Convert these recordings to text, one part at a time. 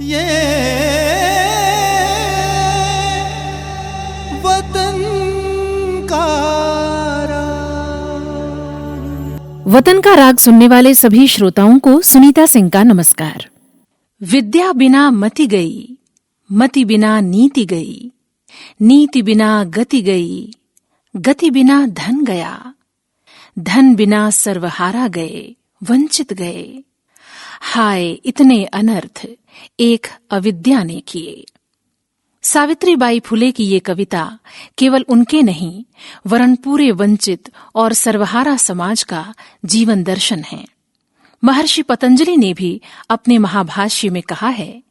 ये वतन का राग सुनने वाले सभी श्रोताओं को सुनीता सिंह का नमस्कार। विद्या बिना मति गई, मति बिना नीति गई, नीति बिना गति गई, गति बिना धन गया, धन बिना सर्वहारा गए, वंचित गए। हाय इतने अनर्थ एक अविद्या ने किए। सावित्रीबाई फुले की ये कविता केवल उनके नहीं वरन पूरे वंचित और सर्वहारा समाज का जीवन दर्शन है। महर्षि पतंजलि ने भी अपने महाभाष्य में कहा है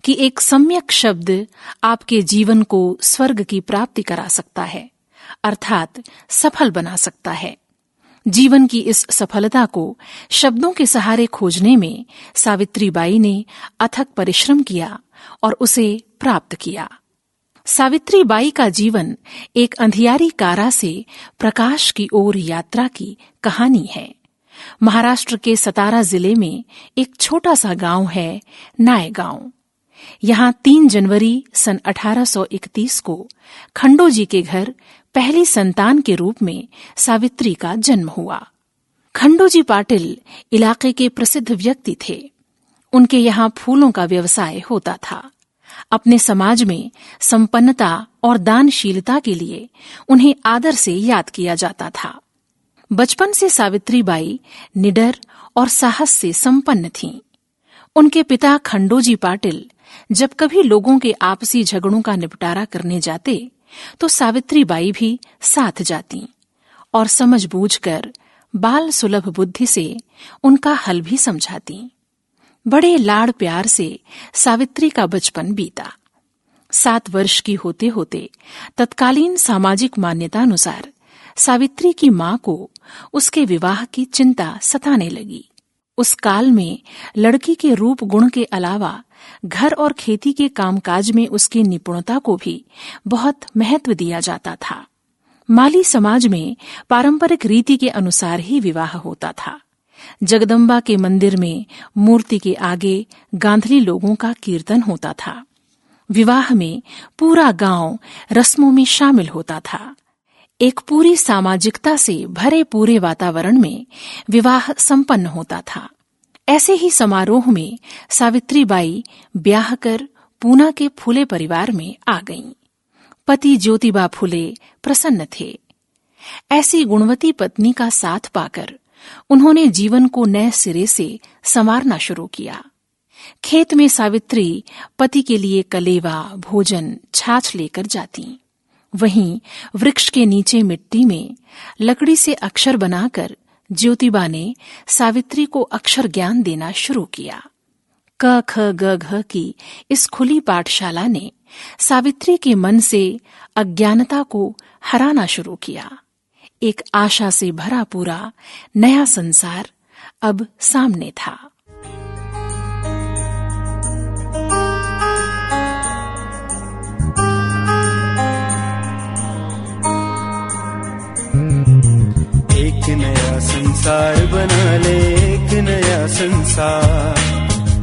कि एक सम्यक शब्द आपके जीवन को स्वर्ग की प्राप्ति करा सकता है, अर्थात सफल बना सकता है। जीवन की इस सफलता को शब्दों के सहारे खोजने में सावित्रीबाई ने अथक परिश्रम किया और उसे प्राप्त किया। सावित्रीबाई का जीवन एक अंधियारी कारा से प्रकाश की ओर यात्रा की कहानी है। महाराष्ट्र के सतारा जिले में एक छोटा सा गांव है नायगांव। यहां 3 जनवरी सन 1831 को खंडोजी के घर पहली संतान के रूप में सावित्री का जन्म हुआ। खंडोजी पाटिल इलाके के प्रसिद्ध व्यक्ति थे। उनके यहाँ फूलों का व्यवसाय होता था। अपने समाज में संपन्नता और दानशीलता के लिए उन्हें आदर से याद किया जाता था। बचपन से सावित्रीबाई निडर और साहस से संपन्न थीं। उनके पिता खंडोजी पाटिल जब कभी लोगों के आपसी झगड़ों का निपटारा करने जाते तो सावित्रीबाई भी साथ जाती और समझबूझकर बाल सुलभ बुद्धि से उनका हल भी समझाती। बड़े लाड़ प्यार से सावित्री का बचपन बीता। 7 वर्ष की होते होते तत्कालीन सामाजिक मान्यतानुसार सावित्री की मां को उसके विवाह की चिंता सताने लगी। उस काल में लड़की के रूप गुण के अलावा घर और खेती के कामकाज में उसकी निपुणता को भी बहुत महत्व दिया जाता था। माली समाज में पारंपरिक रीति के अनुसार ही विवाह होता था। जगदम्बा के मंदिर में मूर्ति के आगे गांधली लोगों का कीर्तन होता था। विवाह में पूरा गांव रस्मों में शामिल होता था। एक पूरी सामाजिकता से भरे पूरे वातावरण में विवाह संपन्न होता था। ऐसे ही समारोह में सावित्रीबाई ब्याह कर पूना के फुले परिवार में आ गईं। पति ज्योतिबा फुले प्रसन्न थे। ऐसी गुणवती पत्नी का साथ पाकर उन्होंने जीवन को नए सिरे से संवारना शुरू किया। खेत में सावित्री पति के लिए कलेवा, भोजन, छाछ लेकर जाती। वहीं वृक्ष के नीचे मिट्टी में लकड़ी से अक्षर बनाकर ज्योतिबा ने सावित्री को अक्षर ज्ञान देना शुरू किया। क ख ग घ की इस खुली पाठशाला ने सावित्री के मन से अज्ञानता को हराना शुरू किया। एक आशा से भरा पूरा नया संसार अब सामने था। एक नया संसार बना ले, एक नया संसार,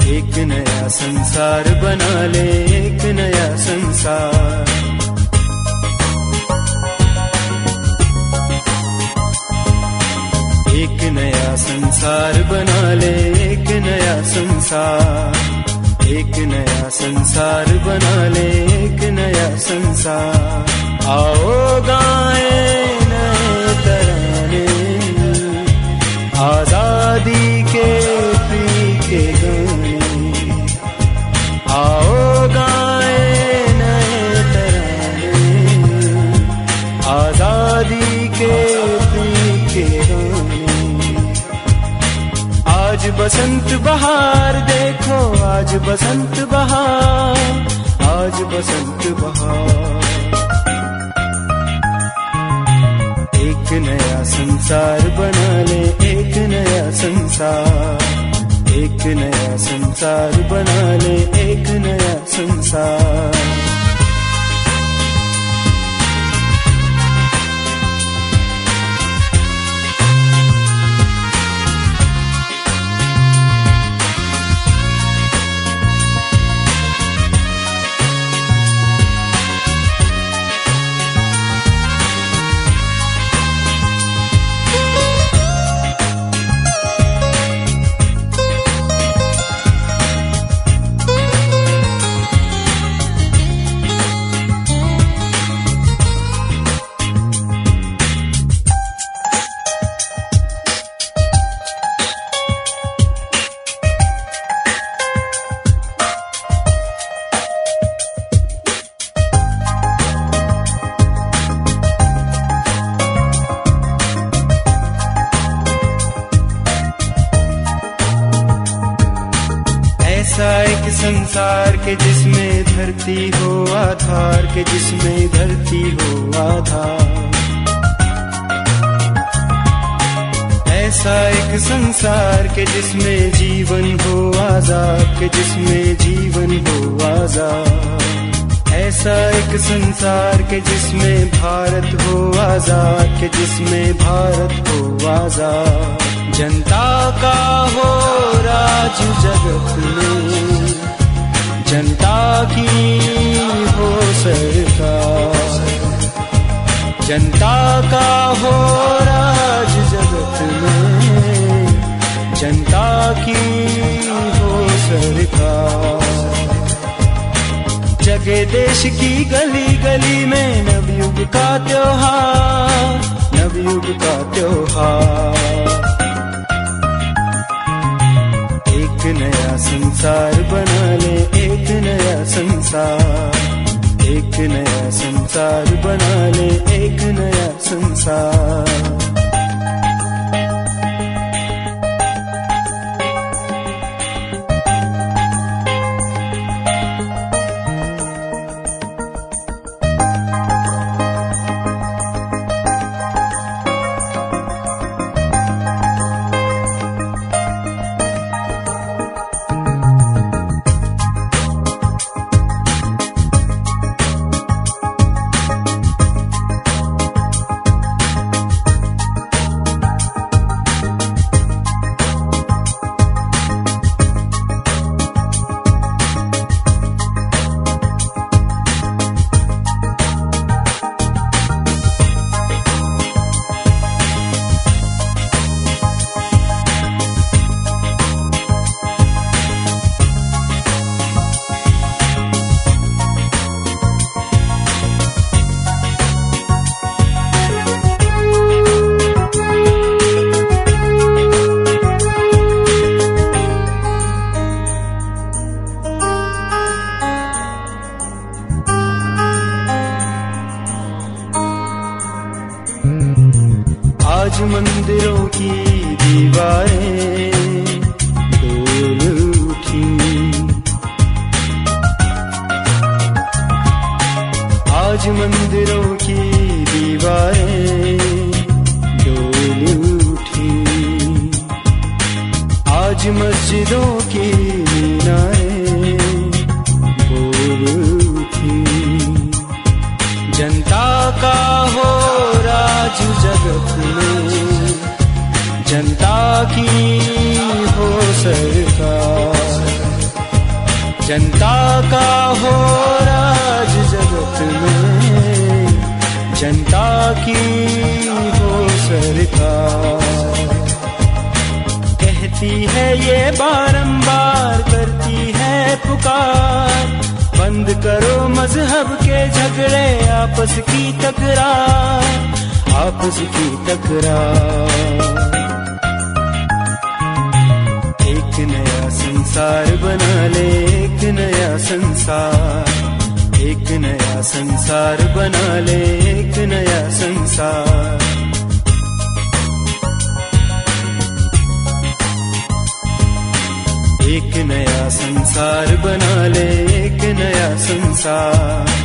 एक नया संसार बना ले, एक नया संसार। एक नया संसार बना ले, एक नया संसार, एक नया संसार बना ले, एक नया संसार। आओ गाएं नए तराने, आजादी के फीके गाने। आओ गाएं नए तराने, आजादी के फीके गाने। आज बसंत बहार देखो, आज बसंत बहार, आज बसंत बहार। एक नया संसार बना ले, एक नया संसार, एक नया संसार बना ले, एक नया संसार। संसार के जिसमें धरती हो आधार के जिसमें धरती हो आधार। ऐसा एक संसार के जिसमें जीवन हो आजाद के जिसमें जीवन हो आजाद। ऐसा एक संसार के जिसमें भारत हो आजाद के जिसमें भारत हो आजाद। जनता का हो राज जगत में, जनता की हो सरकार। जनता का हो राज जगत में, जनता की हो सरकार। जगे देश की गली गली में नवयुग का त्योहार, नवयुग का त्योहार। एक नया संसार बना ले, एक नया संसार। एक नया संसार बना ले, एक नया संसार। आज मंदिरों की दीवारें डोल उठी। आज मंदिरों की दीवारें डोल उठी। आज मस्जिदों की मीनारें बोल उठी। जनता का हो राज जगत में, जनता की हो सरकार। जनता का हो राज जगत में, जनता की हो सरकार। कहती है ये बारंबार, करती है पुकार, बंद करो मजहब के झगड़े, आपस की तकरार, आपस की तकरार। एक नया संसार बना ले, एक नया संसार। एक नया संसार बना ले, एक नया संसार। एक नया संसार बना ले, एक नया संसार।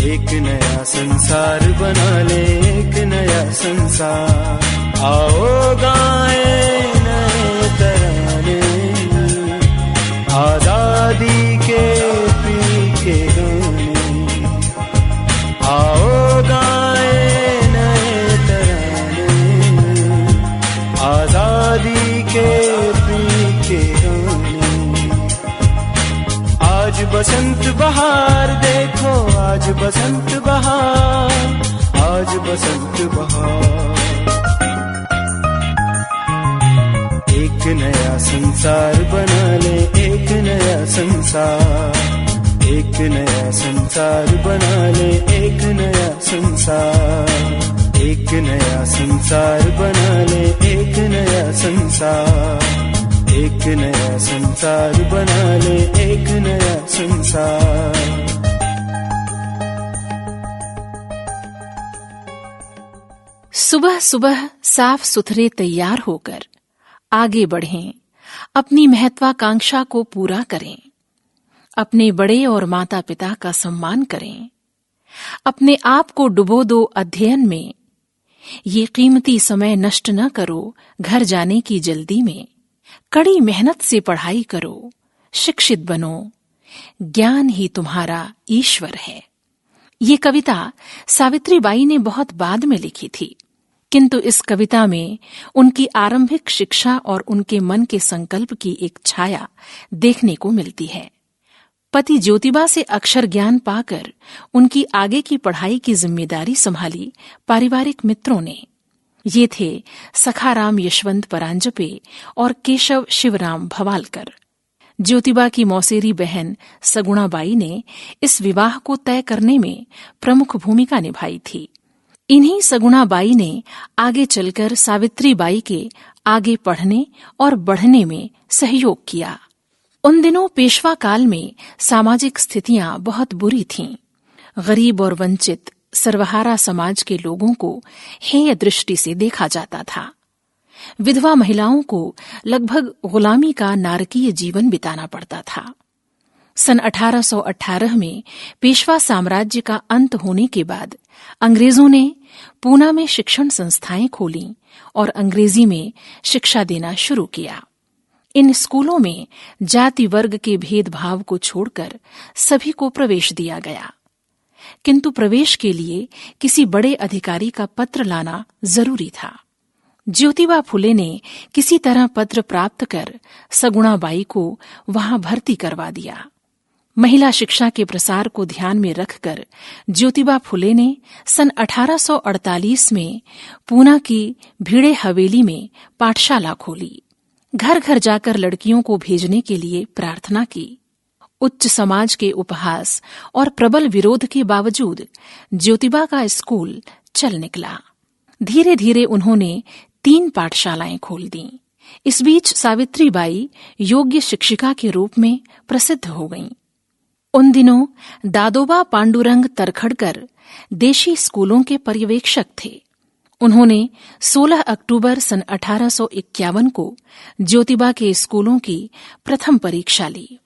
एक नया संसार बना ले, एक नया संसार। आओ गाएं नए तराने, आजादी के पी के गाने। आओ गाएं नए तराने, आजादी के पी के गाने। आज बसंत बहार देखो, आज बसंत बहार, आज बसंत बहार। एक नया संसार बना ले, एक नया संसार। एक नया संसार बना ले, एक नया संसार। एक नया संसार बना ले, एक नया संसार। एक नया संसार बना ले, एक नया संसार। सुबह सुबह साफ सुथरे तैयार होकर आगे बढ़ें, अपनी महत्वाकांक्षा को पूरा करें। अपने बड़े और माता पिता का सम्मान करें। अपने आप को डुबो दो अध्ययन में, ये कीमती समय नष्ट न करो घर जाने की जल्दी में। कड़ी मेहनत से पढ़ाई करो, शिक्षित बनो, ज्ञान ही तुम्हारा ईश्वर है। ये कविता सावित्रीबाई ने बहुत बाद में लिखी थी, किंतु इस कविता में उनकी आरंभिक शिक्षा और उनके मन के संकल्प की एक छाया देखने को मिलती है। पति ज्योतिबा से अक्षर ज्ञान पाकर उनकी आगे की पढ़ाई की जिम्मेदारी संभाली पारिवारिक मित्रों ने। ये थे सखाराम यशवंत परांजपे और केशव शिवराम भवालकर। ज्योतिबा की मौसेरी बहन सगुणाबाई ने इस विवाह को तय करने में प्रमुख भूमिका निभाई थी। इन्हीं सगुणाबाई ने आगे चलकर सावित्रीबाई के आगे पढ़ने और बढ़ने में सहयोग किया। उन दिनों पेशवा काल में सामाजिक स्थितियां बहुत बुरी थीं। गरीब और वंचित सर्वहारा समाज के लोगों को हेय दृष्टि से देखा जाता था। विधवा महिलाओं को लगभग गुलामी का नारकीय जीवन बिताना पड़ता था। सन 1818 में पेशवा साम्राज्य का अंत होने के बाद अंग्रेजों ने पूना में शिक्षण संस्थाएं खोलीं और अंग्रेजी में शिक्षा देना शुरू किया। इन स्कूलों में जाति वर्ग के भेदभाव को छोड़कर सभी को प्रवेश दिया गया, किंतु प्रवेश के लिए किसी बड़े अधिकारी का पत्र लाना जरूरी था। ज्योतिबा फुले ने किसी तरह पत्र प्राप्त कर सगुणाबाई को वहां भर्ती करवा दिया। महिला शिक्षा के प्रसार को ध्यान में रखकर ज्योतिबा फुले ने सन 1848 में पूना की भिड़े हवेली में पाठशाला खोली। घर घर जाकर लड़कियों को भेजने के लिए प्रार्थना की। उच्च समाज के उपहास और प्रबल विरोध के बावजूद ज्योतिबा का स्कूल चल निकला। धीरे धीरे उन्होंने 3 पाठशालाएं खोल दी। इस बीच सावित्रीबाई योग्य शिक्षिका के रूप में प्रसिद्ध हो गईं। उन दिनों दादोबा पांडुरंग तरखड़कर देशी स्कूलों के पर्यवेक्षक थे। उन्होंने 16 अक्टूबर सन 1851 को ज्योतिबा के स्कूलों की प्रथम परीक्षा ली।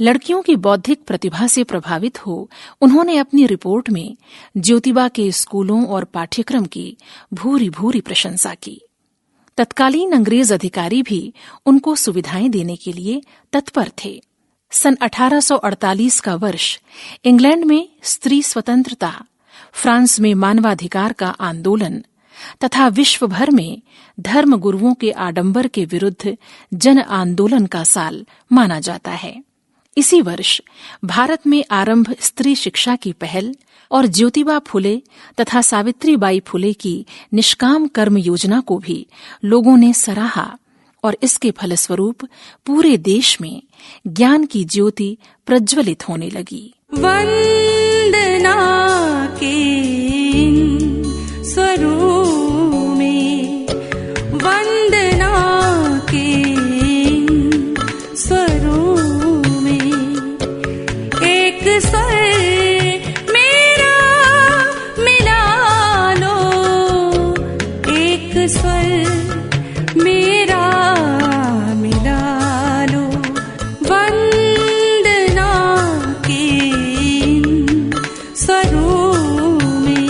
लड़कियों की बौद्धिक प्रतिभा से प्रभावित हो उन्होंने अपनी रिपोर्ट में ज्योतिबा के स्कूलों और पाठ्यक्रम की भूरी भूरी प्रशंसा की। तत्कालीन अंग्रेज अधिकारी भी उनको सुविधाएं देने के लिए तत्पर थे। सन 1848 का वर्ष इंग्लैंड में स्त्री स्वतंत्रता, फ्रांस में मानवाधिकार का आंदोलन तथा विश्व भर में धर्म गुरुओं के आडंबर के विरुद्ध जन आंदोलन का साल माना जाता है। इसी वर्ष भारत में आरंभ स्त्री शिक्षा की पहल और ज्योतिबा फुले तथा सावित्रीबाई फुले की निष्काम कर्म योजना को भी लोगों ने सराहा और इसके फलस्वरूप पूरे देश में ज्ञान की ज्योति प्रज्वलित होने लगी। वंदना के स्वरूप में, वंदना के स्वरूप में, एक स्वर मेरा मिला लो, एक स्वर मेरा मिला लो। वंदना के स्वरूप में,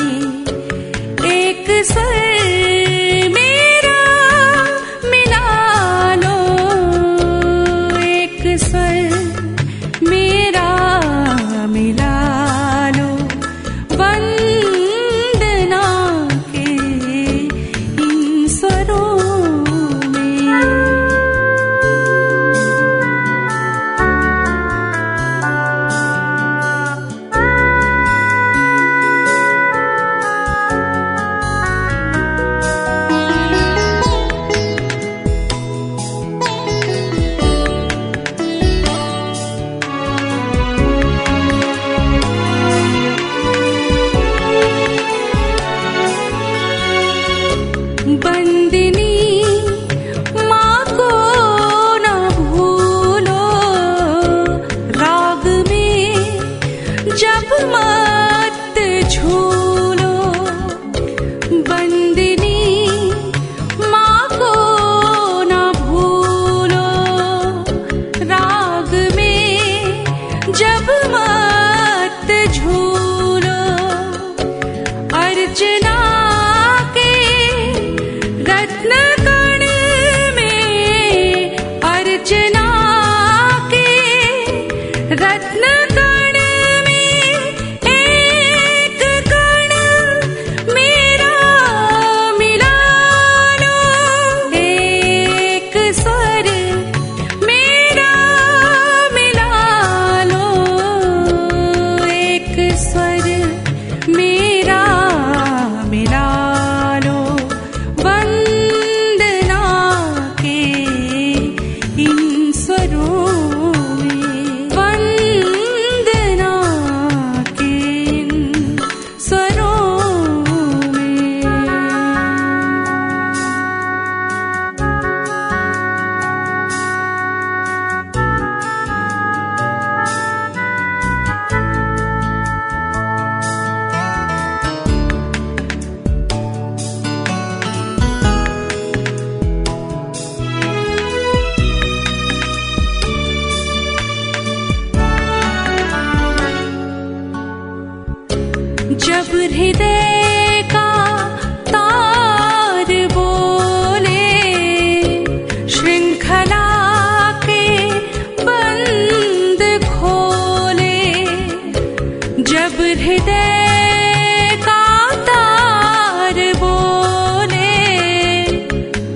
एक स्वर अब मत झूलो, अर्चना के रत्न कण में, अर्चना के रत्न कण में एक कण मेरा मिला लो, एक स्वर मेरा मिला लो, एक स्वर मेरा मिला लो, वंदना के इन स्वरों में, वंदना के इन स्वरों में। जब हृदय का तार बोले, श्रृंखला के बंद खोले, जब हृदय का तार बोले,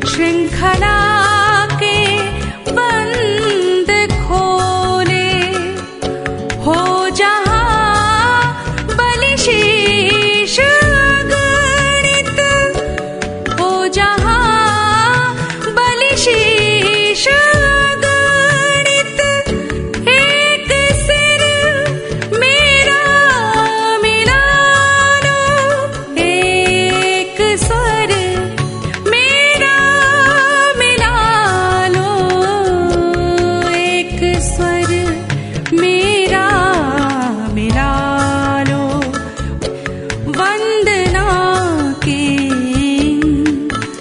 श्रृंखला के बंद खोले, हो जहाँ बलिशीश अगणित, हो जहाँ बलिशीश अगणित, एक सिर मेरा मिला लो, एक स्वर मेरा मिला लो, एक स्वर मेरा मिला लो, वंदना के इन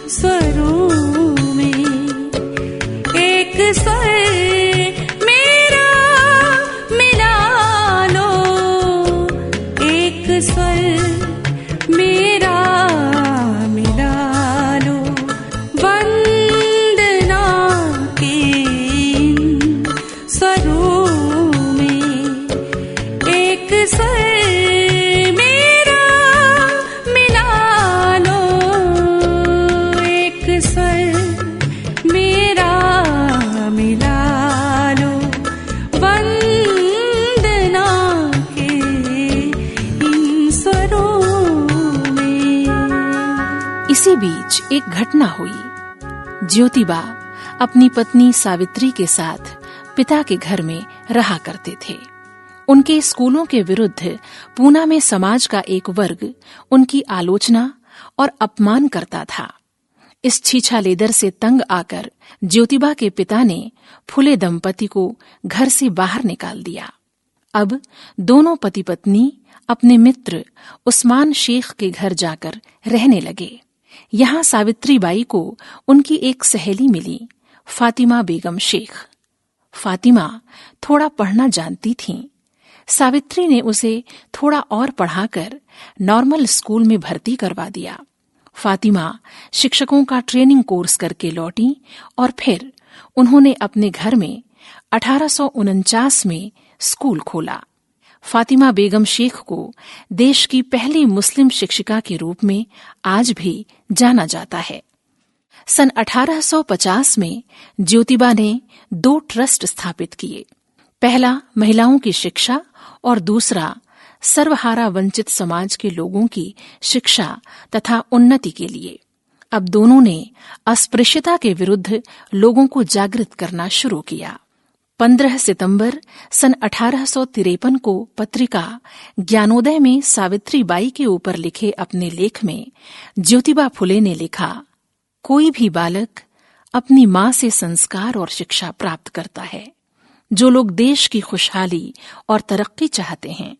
स्वरों में, एक स्वर मेरा मिला लो, एक स्वर मेरा मिला लो, वंदना के इन स्वरों में, एक स्वर मेरा मिला लो, एक स्वर मेरा मिला लो, वंदना के इन स्वरों में। इसी बीच एक घटना हुई। ज्योतिबा अपनी पत्नी सावित्री के साथ पिता के घर में रहा करते थे। उनके स्कूलों के विरुद्ध पूना में समाज का एक वर्ग उनकी आलोचना और अपमान करता था। इस छीछालेदर से तंग आकर ज्योतिबा के पिता ने फुले दंपति को घर से बाहर निकाल दिया। अब दोनों पति पत्नी अपने मित्र उस्मान शेख के घर जाकर रहने लगे। यहाँ सावित्री बाई को उनकी एक सहेली मिली, फातिमा बेगम शेख। फातिमा थोड़ा पढ़ना जानती थीं। सावित्री ने उसे थोड़ा और पढ़ाकर नॉर्मल स्कूल में भर्ती करवा दिया। फातिमा शिक्षकों का ट्रेनिंग कोर्स करके लौटी और फिर उन्होंने अपने घर में 1849 में स्कूल खोला। फातिमा बेगम शेख को देश की पहली मुस्लिम शिक्षिका के रूप में आज भी जाना जाता है। सन 1850 में ज्योतिबा ने 2 ट्रस्ट स्थापित किए। पहला महिलाओं की शिक्षा और दूसरा सर्वहारा वंचित समाज के लोगों की शिक्षा तथा उन्नति के लिए। अब दोनों ने अस्पृश्यता के विरुद्ध लोगों को जागृत करना शुरू किया। 15 सितंबर सन 1853 को पत्रिका ज्ञानोदय में सावित्री बाई के ऊपर लिखे अपने लेख में ज्योतिबा फुले ने लिखा, कोई भी बालक अपनी मां से संस्कार और शिक्षा प्राप्त करता है। जो लोग देश की खुशहाली और तरक्की चाहते हैं,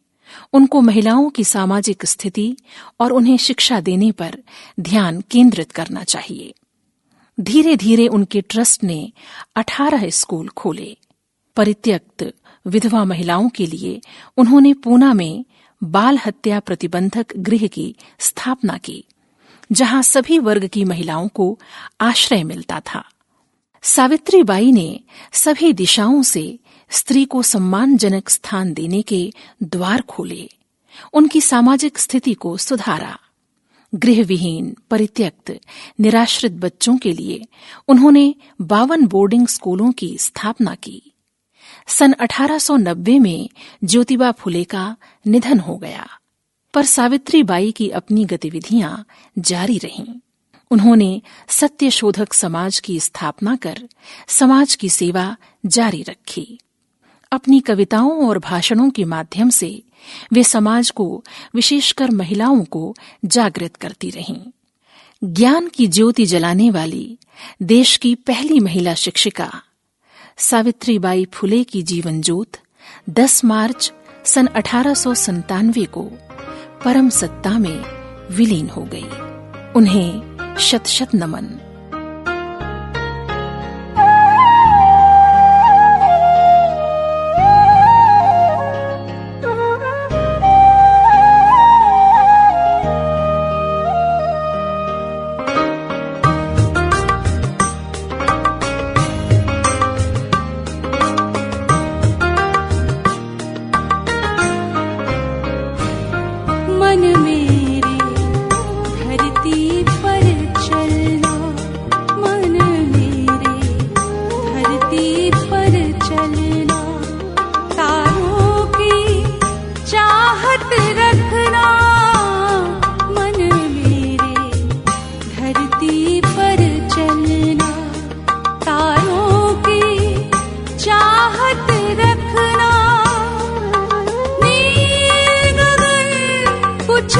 उनको महिलाओं की सामाजिक स्थिति और उन्हें शिक्षा देने पर ध्यान केंद्रित करना चाहिए। धीरे धीरे उनके ट्रस्ट ने 18 स्कूल खोले। परित्यक्त विधवा महिलाओं के लिए उन्होंने पूना में बाल हत्या प्रतिबंधक गृह की स्थापना की, जहां सभी वर्ग की महिलाओं को आश्रय मिलता था। सावित्रीबाई ने सभी दिशाओं से स्त्री को सम्मानजनक स्थान देने के द्वार खोले, उनकी सामाजिक स्थिति को सुधारा। गृहविहीन, परित्यक्त, निराश्रित बच्चों के लिए उन्होंने 52 बोर्डिंग स्कूलों की स्थापना की। सन 1890 में ज्योतिबा फुले का निधन हो गया, पर सावित्रीबाई की अपनी गतिविधियां जारी रहीं। उन्होंने सत्यशोधक समाज की स्थापना कर समाज की सेवा जारी रखी। अपनी कविताओं और भाषणों के माध्यम से वे समाज को, विशेषकर महिलाओं को जागृत करती रहीं। ज्ञान की ज्योति जलाने वाली देश की पहली महिला शिक्षिका सावित्रीबाई फुले की जीवन ज्योत 10 मार्च सन 1897 को परम सत्ता में विलीन हो गई। उन्हें शत शत नमन। मन मेरे धरती पर चलना, मन मेरे धरती पर चलना, तारों की चाहत रखना, मन मेरे धरती पर चलना, तारों की चाहत रखना, कुछ